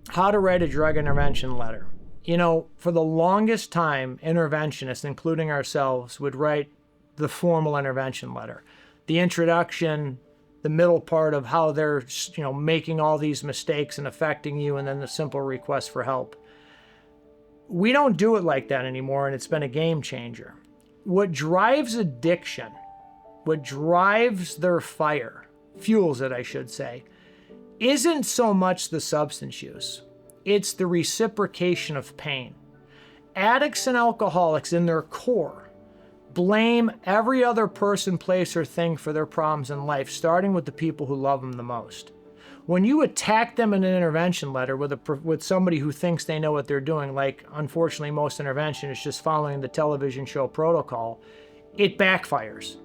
How to write a drug intervention letter. You know, for the longest time, interventionists, including ourselves, would write the formal intervention letter. The introduction, the middle part of how they're, making all these mistakes and affecting you, and then the simple request for help. We don't do it like that anymore, and it's been a game changer. What drives addiction, what drives their fire, fuels it, I should say, isn't so much the substance use. It's the reciprocation of pain. Addicts and alcoholics in their core blame every other person, place, or thing for their problems in life, starting with the people who love them the most. When you attack them in an intervention letter with somebody who thinks they know what they're doing, like unfortunately most interventionists just following the television show protocol, it backfires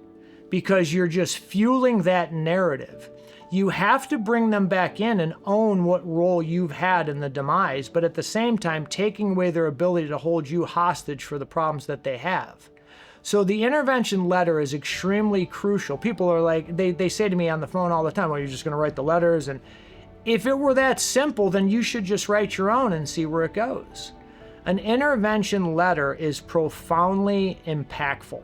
because you're just fueling that narrative. You have to bring them back in and own what role you've had in the demise, but at the same time taking away their ability to hold you hostage for the problems that they have. So the intervention letter is extremely crucial. People are like, they say to me on the phone all the time, well, you're just going to write the letters. And if it were that simple, then you should just write your own and see where it goes. An intervention letter is profoundly impactful.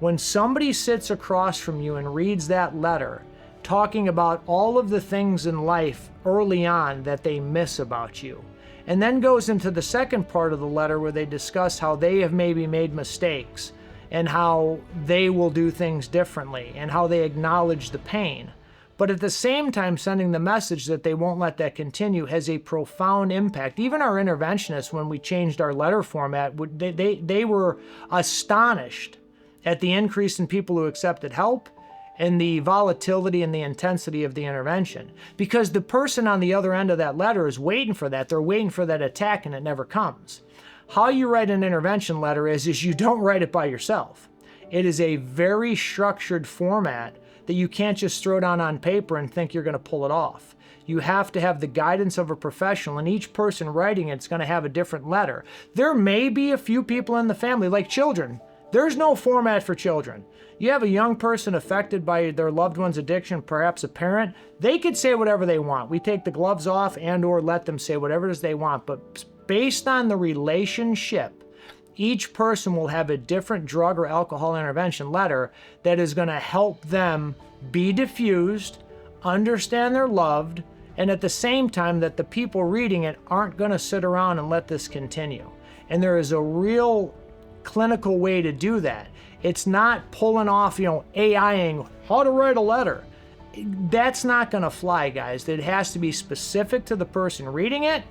When somebody sits across from you and reads that letter, talking about all of the things in life early on that they miss about you, and then goes into the second part of the letter where they discuss how they have maybe made mistakes, and how they will do things differently, and how they acknowledge the pain. But at the same time, sending the message that they won't let that continue has a profound impact. Even our interventionists, when we changed our letter format, they were astonished at the increase in people who accepted help and the volatility and the intensity of the intervention. Because the person on the other end of that letter is waiting for that. They're waiting for that attack, and it never comes. How you write an intervention letter is you don't write it by yourself. It is a very structured format that you can't just throw down on paper and think you're going to pull it off. You have to have the guidance of a professional, and each person writing it's going to have a different letter. There may be a few people in the family, like children. There's no format for children. You have a young person affected by their loved one's addiction, perhaps a parent, they could say whatever they want. We take the gloves off and or let them say whatever it is they want, but based on the relationship, each person will have a different drug or alcohol intervention letter that is going to help them be diffused, understand they're loved, and at the same time that the people reading it aren't going to sit around and let this continue. And there is a real clinical way to do that. It's not pulling off, AIing how to write a letter. That's not going to fly, guys. It has to be specific to the person reading it,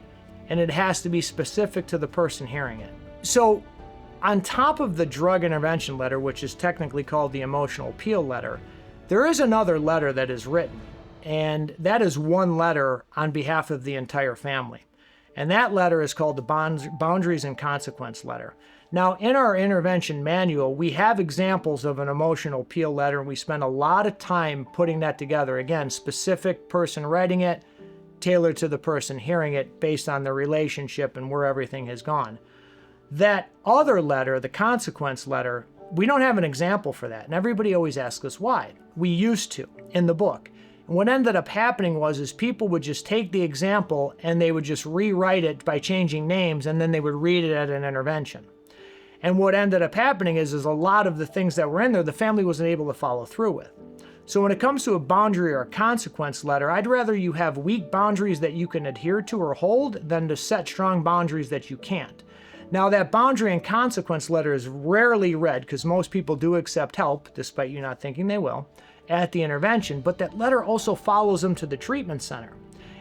and it has to be specific to the person hearing it. So on top of the drug intervention letter, which is technically called the emotional appeal letter, there is another letter that is written, and that is one letter on behalf of the entire family. And that letter is called the boundaries and consequence letter. Now, in our intervention manual, we have examples of an emotional appeal letter, and we spend a lot of time putting that together. Again, specific person writing it, tailored to the person hearing it based on the relationship and where everything has gone. That other letter, the consequence letter, we don't have an example for that. And everybody always asks us why. We used to in the book. And what ended up happening was people would just take the example and they would just rewrite it by changing names, and then they would read it at an intervention. And what ended up happening is a lot of the things that were in there, the family wasn't able to follow through with. So when it comes to a boundary or a consequence letter, I'd rather you have weak boundaries that you can adhere to or hold than to set strong boundaries that you can't. Now, that boundary and consequence letter is rarely read because most people do accept help, despite you not thinking they will, at the intervention, but that letter also follows them to the treatment center.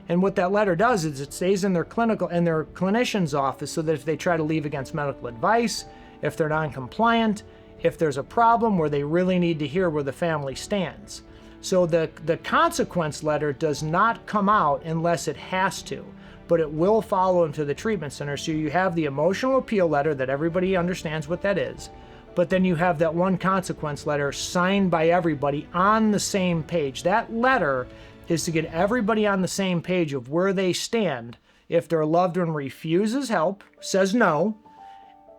And what that letter does is it stays in their clinician's office so that if they try to leave against medical advice, if they're non-compliant, if there's a problem where they really need to hear where the family stands. So the consequence letter does not come out unless it has to, but it will follow them to the treatment center. So you have the emotional appeal letter that everybody understands what that is, but then you have that one consequence letter signed by everybody on the same page. That letter is to get everybody on the same page of where they stand if their loved one refuses help, says no,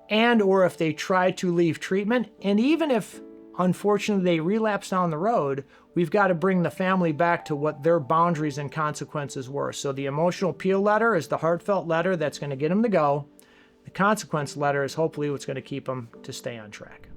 and or if they try to leave treatment. And even if unfortunately they relapse down the road, we've got to bring the family back to what their boundaries and consequences were. So the emotional appeal letter is the heartfelt letter that's going to get them to go. The consequence letter is hopefully what's going to keep them to stay on track.